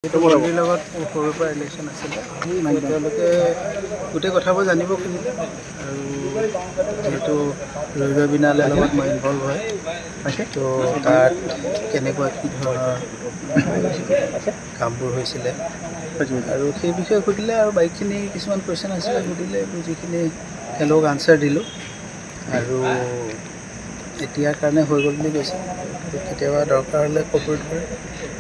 মন্দিৰ লগত সৰুৰ পৰা ৰিলেশ্যন আছিলে তেওঁলোকে গোটেই কথাবোৰ জানিব খুজিলে আৰু যিহেতু ৰৈৰ বিনালে লগত মই ইনভলভ হয় তো তাত কেনেকুৱা কি ধৰণৰ কামবোৰ হৈছিলে আৰু সেই বিষয়ে সুধিলে আৰু বাইকখিনি কিছুমান কুৱেশ্যন আছিলে সুধিলে যিখিনি তেওঁলোকক আনচাৰ দিলোঁ আৰু এতিয়াৰ কাৰণে হৈ গ'ল বুলি কৈছে কেতিয়াবা দৰকাৰ হ'লে কপোৰেট কৰে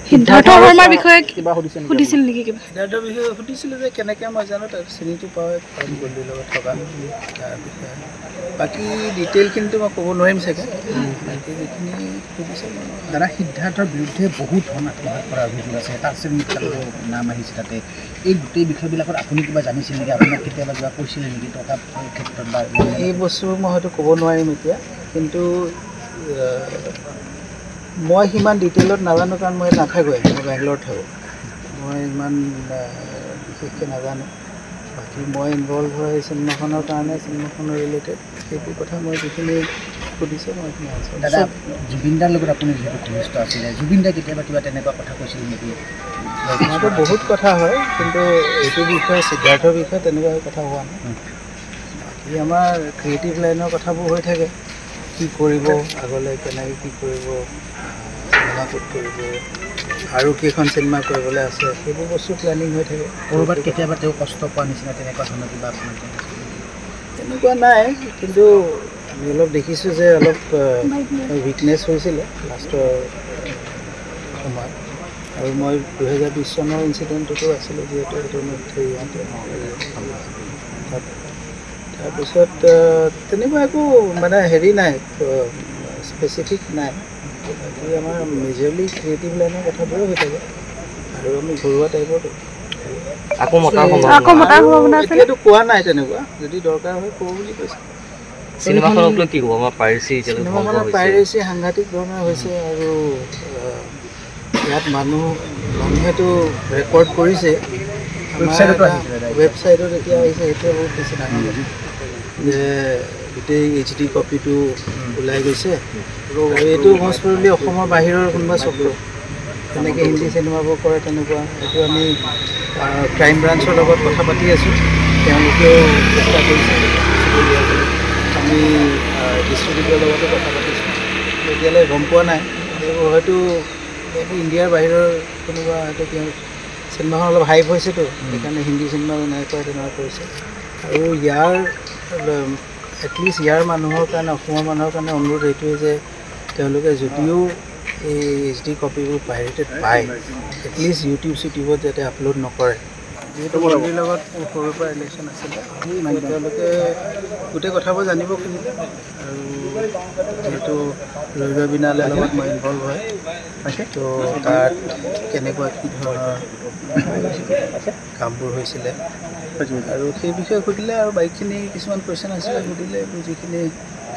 সিদ্ধাৰ্থ শৰ্মাৰ বিষয়ে কিবা সুধিছিল নেকি কিবা সিদ্ধাৰ্থৰ বিষয়ে সুধিছিলোঁ যে কেনেকৈ মই জানো তাৰ চিনিটো পাওঁ কাৰণ গল্ডিৰ লগত থকা তাৰ বিষয়ে বাকী ডিটেইলখিনিতো মই ক'ব নোৱাৰিম চাগে বাকী যিখিনি সুধিছে দাদা সিদ্ধাৰ্থৰ বিৰুদ্ধে বহুত ধন আত্মসাত কৰাৰ অভিযোগ আছে তাৰ নাম আহিছে তাতে এই গোটেই বিষয়বিলাকত আপুনি কিবা জানিছিল নেকি আপোনাক কেতিয়াবা কিবা কৈছিলে নেকি টকা ক্ষেত্ৰত বা এই বস্তুবোৰ মই হয়তো ক'ব নোৱাৰিম এতিয়া কিন্তু মই সিমান ডিটেইলত নাজানো কাৰণ মই নাথাকোঁৱে মই বেংগলোৰত থাকোঁ মই ইমান বিশেষকৈ নাজানো বাকী মই ইনভলভ হয় চিনেমাখনৰ কাৰণে চিনেমাখনৰ ৰিলেটেড সেইটো কথা মই যিখিনি সুধিছে মই এইখিনি আনচাৰ দাদা জুবিনদাৰ লগত আপুনি যিহেতু ঘনিষ্ঠ আছিলে জুবিনদাই কেতিয়াবা কিবা তেনেকুৱা কথা কৈছিল নেকি মইতো বহুত কথা হয় কিন্তু এইটো বিষয়ে সিদ্ধাৰ্থৰ বিষয়ে তেনেকুৱা কথা হোৱা নাই বাকী আমাৰ ক্ৰিয়েটিভ লাইনৰ কথাবোৰ হৈ থাকে কি কৰিব আগলৈ কেনেকৈ কি কৰিব চিনেমা ক'ত কৰিব আৰু কেইখন চিনেমা কৰিবলৈ আছে সেইবোৰ বস্তু প্লেনিং হৈ থাকে ক'ৰবাত কেতিয়াবা তেওঁ কষ্ট পোৱা নিচিনা তেনেকুৱা ধৰণৰ কিবা আপোনাৰ তেনেকুৱা নাই কিন্তু আমি অলপ দেখিছোঁ যে অলপ উইকনেছ হৈছিলে লাষ্টৰ সময়ত আৰু মই 2020 চনৰ ইনচিডেণ্টতো আছিলোঁ যিহেতু সেইটো তাত তাৰপিছত তেনেকুৱা একো মানে হেৰি নাই স্পেচিফিক নাই বাকী আমাৰ মেজৰলি ক্ৰিয়েটিভ লাইনৰ কথাবোৰে হৈ থাকে আৰু আমি ঘৰুৱা টাইপৰ এতিয়াতো কোৱা নাই তেনেকুৱা যদি দৰকাৰ হয় ক'ব বুলি কৈছে চিনেমাখনক লৈ কি ক'ব আমাৰ চিনেমাখনৰ পাইৰেচি সাংঘাতিক ধৰণৰ হৈছে আৰু ইয়াত মানুহেতো ৰেকৰ্ড কৰিছে ৱেবছাইটত এতিয়া আহিছে সেইটোৱে বহুত বেছি ডাঙৰ যে গোটেই HD কপিটো ওলাই গৈছে আৰু এইটো মষ্ট প্ৰবেবলি অসমৰ বাহিৰৰ কোনোবা চক্ৰ তেনেকৈ হিন্দী চিনেমাবোৰ কৰে তেনেকুৱা এইটো আমি ক্ৰাইম ব্ৰাঞ্চৰ লগত কথা পাতি আছোঁ তেওঁলোকেও চেষ্টা কৰিছে আমি ডিষ্ট্ৰিবিউটৰৰ লগতো কথা পাতিছোঁ এতিয়ালৈ গম পোৱা নাই এইবোৰ হয়তো ইণ্ডিয়াৰ বাহিৰৰ কোনোবা হয়তো তেওঁ চিনেমাখন অলপ হাইপ হৈছেতো সেইকাৰণে হিন্দী চিনেমা নাই কৰা তেনেকুৱা কৰিছে আৰু ইয়াৰ এটলিষ্ট ইয়াৰ মানুহৰ কাৰণে অসমৰ মানুহৰ কাৰণে অনুৰোধ এইটোৱে যে তেওঁলোকে যদিও এই HD কপিবোৰ পাইৰেটেড পায় এটলিষ্ট চিউটিউবত যাতে আপলোড নকৰে যিহেতু মন্দিৰ লগত সৰুৰ পৰা ৰিলেশ্যন আছিলে তেওঁলোকে গোটেই কথাবোৰ জানিব খুজিলে আৰু যিহেতু ৰৈৰ বিনালে লগত মই ইনভলভ হয় তো তাত কেনেকুৱা কি ধৰণৰ কামবোৰ হৈছিলে আৰু সেই বিষয়ে সুধিলে আৰু বাইকখিনি কিছুমান কুৱেশ্যন আছিলে সুধিলে যিখিনি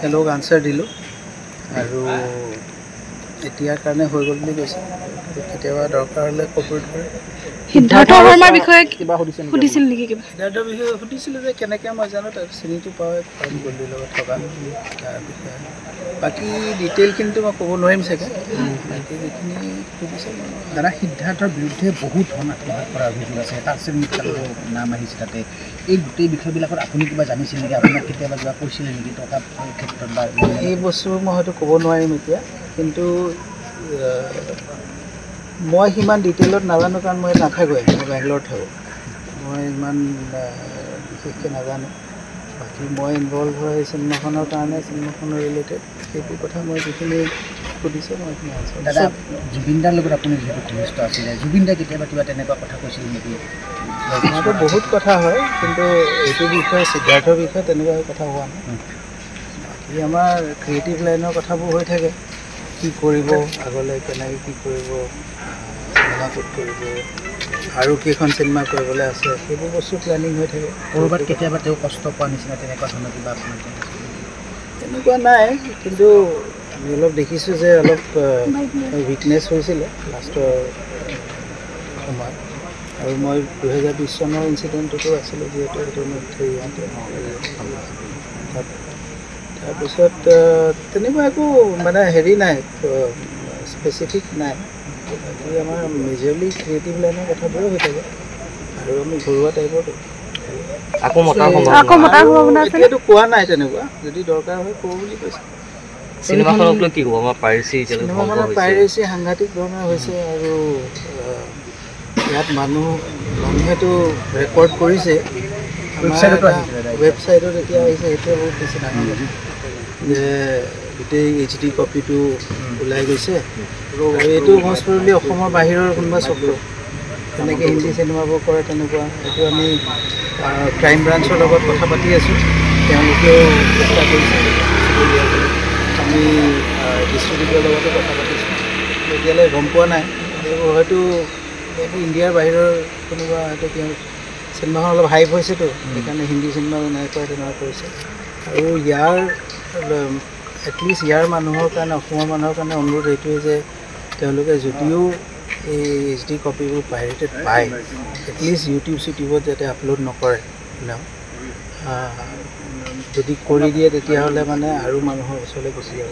তেওঁলোকক আনচাৰ দিলোঁ আৰু এতিয়াৰ কাৰণে হৈ গ'ল বুলি কৈছে কেতিয়াবা দৰকাৰ হ'লে কপোৰেট কৰে সিদ্ধাৰ্থ শৰ্মাৰ বিষয়ে কিবা সুধিছিল নেকি কিবা সিদ্ধাৰ্থৰ বিষয়ে সুধিছিলোঁ যে কেনেকৈ মই জানো তাৰ চিনিটো পাওঁ কাৰণ গল্ডিৰ লগত থকা তাৰ বিষয়ে বাকী ডিটেইলখিনিতো মই ক'ব নোৱাৰিম চাগে বাকী যিখিনি সুধিছে দাদা সিদ্ধাৰ্থৰ বিৰুদ্ধে বহুত ধন আত্মসাত কৰাৰ অভিযোগ আছে তাৰ নাম আহিছে তাতে এই গোটেই বিষয়বিলাকত আপুনি কিবা জানিছিল নেকি আপোনাক কেতিয়াবা কিবা কৈছিলে নেকি টকা ক্ষেত্ৰত বা এই বস্তুবোৰ মই হয়তো ক'ব নোৱাৰিম এতিয়া কিন্তু মই সিমান ডিটেইলত নাজানো কাৰণ মই নাথাকোঁৱে মই বেংগলোৰত থাকোঁ মই ইমান বিশেষকৈ নাজানো বাকী মই ইনভলভ হয় চিনেমাখনৰ কাৰণে চিনেমাখনৰ ৰিলেটেড সেইটো কথা মই যিখিনি সুধিছে মই এইখিনি আনচাৰ দাদা জুবিনদাৰ লগত আপুনি যিহেতু ঘনিষ্ঠ আছিলে জুবিনদাই কেতিয়াবা কিবা তেনেকুৱা কথা কৈছিল নেকি মইতো বহুত কথা হয় কিন্তু এইটো বিষয়ে সিদ্ধাৰ্থৰ বিষয়ে তেনেকুৱা কথা হোৱা নাই বাকী আমাৰ ক্ৰিয়েটিভ লাইনৰ কথাবোৰ হৈ থাকে কি কৰিব আগলৈ কেনেকৈ কি কৰিব চিনেমা ক'ত কৰিব আৰু কেইখন চিনেমা কৰিবলৈ আছে সেইবোৰ বস্তু প্লেনিং হৈ থাকে ক'ৰবাত কেতিয়াবা তেওঁ কষ্ট পোৱা নিচিনা তেনেকুৱা ধৰণৰ কিবা আপোনাৰ তেনেকুৱা নাই কিন্তু আমি অলপ দেখিছোঁ যে অলপ উইকনেছ হৈছিলে লাষ্টৰ সময়ত আৰু মই 2020 চনৰ ইনচিডেণ্টতো আছিলোঁ যিহেতু সেইটো তাত তাৰপিছত তেনেকুৱা একো মানে হেৰি নাই স্পেচিফিক নাই বাকী আমাৰ মেজৰলি ক্ৰিয়েটিভ লাইনৰ কথাবোৰে হৈ থাকে আৰু আমি ঘৰুৱা টাইপৰ আকৌ মতাৰ আকৌ সম্ভাৱনা মতাৰ সম্ভাৱনা আছে এতিয়াতো কোৱা নাই তেনেকুৱা যদি দৰকাৰ হয় কওঁ বুলি কৈছে চিনেমাখনক লৈ কি ক'ব আমাৰ পাইৰেচি এতিয়ালৈ ধ্বংস চিনেমাখনৰ হৈছে পাইৰেচি সাংঘাতিক ধৰণৰ হৈছে আৰু ইয়াত মানুহেতো ৰেকৰ্ড কৰিছে ৱেবছাইটত এতিয়া আহিছে সেইটোৱে বহুত বেছি ডাঙৰ কথা যে গোটেই HD কপিটো ওলাই গৈছে আৰু এইটো মষ্ট প্ৰবেবলি অসমৰ বাহিৰৰ কোনোবা চক্ৰ তেনেকৈ হিন্দী চিনেমাবোৰ কৰে তেনেকুৱা এইটো আমি ক্ৰাইম ব্ৰাঞ্চৰ লগত কথা পাতি আছোঁ তেওঁলোকেও চেষ্টা কৰিছে আমি ডিষ্ট্ৰিবিউটৰৰ লগতো কথা পাতিছোঁ এতিয়ালৈ গম পোৱা নাই এইবোৰ হয়তো ইণ্ডিয়াৰ বাহিৰৰ কোনোবা হয়তো তেওঁ চিনেমাখন অলপ হাইপ হৈছেতো সেইকাৰণে হিন্দী চিনেমা নাই কৰা তেনেকুৱা কৰিছে আৰু ইয়াৰ এটলিষ্ট ইয়াৰ মানুহৰ কাৰণে অসমৰ মানুহৰ কাৰণে অনুৰোধ এইটোৱে যে তেওঁলোকে যদিও এই HD কপিবোৰ পাইৰেটেড পায় এটলিষ্ট ইউটিউবত যাতে আপলোড নকৰে যদি কৰি দিয়ে তেতিয়াহ'লে মানে আৰু মানুহৰ ওচৰলৈ গুচি যাব